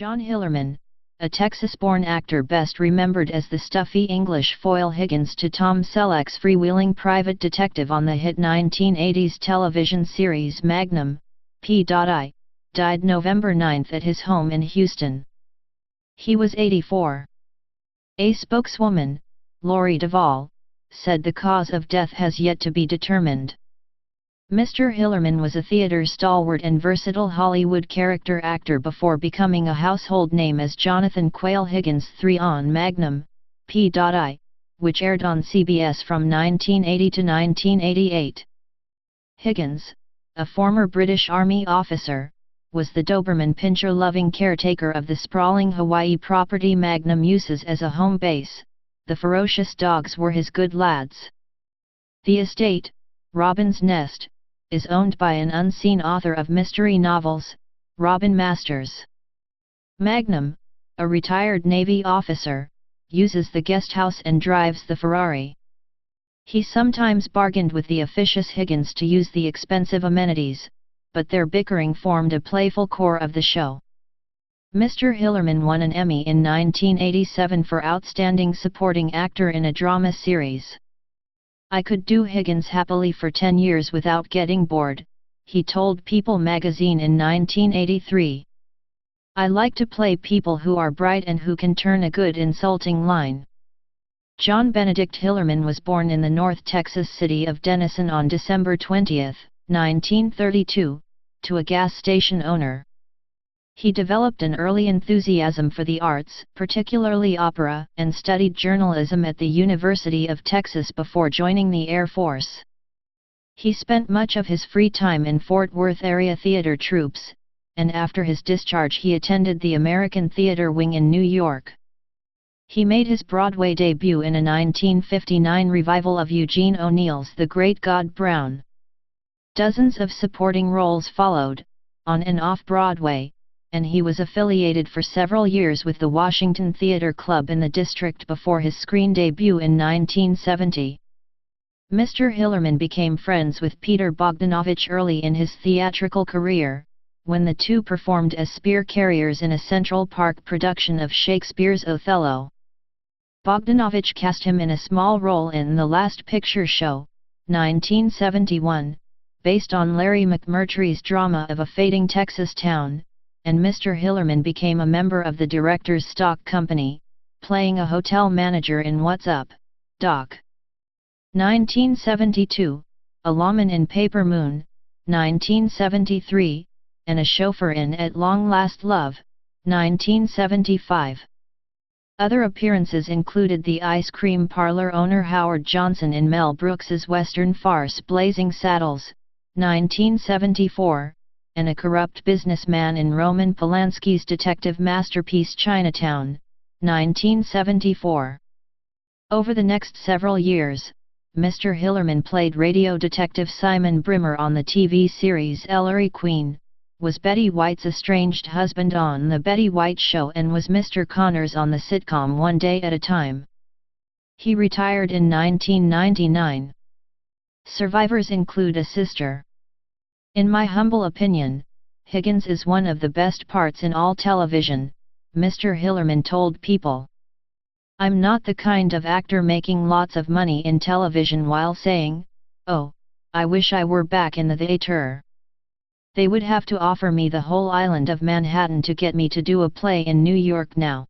John Hillerman, a Texas-born actor best remembered as the stuffy English foil Higgins to Tom Selleck's freewheeling private detective on the hit 1980s television series Magnum, P.I., died November 9 at his home in Houston. He was 84. A spokeswoman, Lori Duvall, said the cause of death has yet to be determined. Mr. Hillerman was a theater stalwart and versatile Hollywood character actor before becoming a household name as Jonathan Quayle Higgins III on Magnum, P.I., which aired on CBS from 1980 to 1988. Higgins, a former British Army officer, was the Doberman Pinscher-loving caretaker of the sprawling Hawaii property Magnum uses as a home base. The ferocious dogs were his good lads. The estate, Robin's Nest, is owned by an unseen author of mystery novels, Robin Masters. Magnum, a retired Navy officer, uses the guest house and drives the Ferrari. He sometimes bargained with the officious Higgins to use the expensive amenities, but their bickering formed a playful core of the show. Mr. Hillerman won an Emmy in 1987 for Outstanding Supporting Actor in a Drama Series. "I could do Higgins happily for 10 years without getting bored," he told People magazine in 1983. "I like to play people who are bright and who can turn a good insulting line." John Benedict Hillerman was born in the North Texas city of Denison on December 20, 1932, to a gas station owner. He developed an early enthusiasm for the arts, particularly opera, and studied journalism at the University of Texas before joining the Air Force. He spent much of his free time in Fort Worth area theater troupes, and after his discharge he attended the American Theater Wing in New York. He made his Broadway debut in a 1959 revival of Eugene O'Neill's The Great God Brown. Dozens of supporting roles followed, on and off Broadway, and he was affiliated for several years with the Washington Theater Club in the district before his screen debut in 1970. Mr. Hillerman became friends with Peter Bogdanovich early in his theatrical career, when the two performed as spear carriers in a Central Park production of Shakespeare's Othello. Bogdanovich cast him in a small role in The Last Picture Show, 1971, based on Larry McMurtry's drama of a fading Texas town, and Mr. Hillerman became a member of the director's stock company, playing a hotel manager in What's Up, Doc? 1972, a lawman in Paper Moon, 1973, and a chauffeur in At Long Last Love, 1975. Other appearances included the ice cream parlor owner Howard Johnson in Mel Brooks's Western farce Blazing Saddles, 1974, and a corrupt businessman in Roman Polanski's detective masterpiece Chinatown, 1974. Over the next several years, Mr. Hillerman played radio detective Simon Brimmer on the TV series Ellery Queen, was Betty White's estranged husband on The Betty White Show, and was Mr. Connors on the sitcom One Day at a Time. He retired in 1999. Survivors include a sister. "In my humble opinion, Higgins is one of the best parts in all television," Mr. Hillerman told People. "I'm not the kind of actor making lots of money in television while saying, 'Oh, I wish I were back in the theater.' They would have to offer me the whole island of Manhattan to get me to do a play in New York now."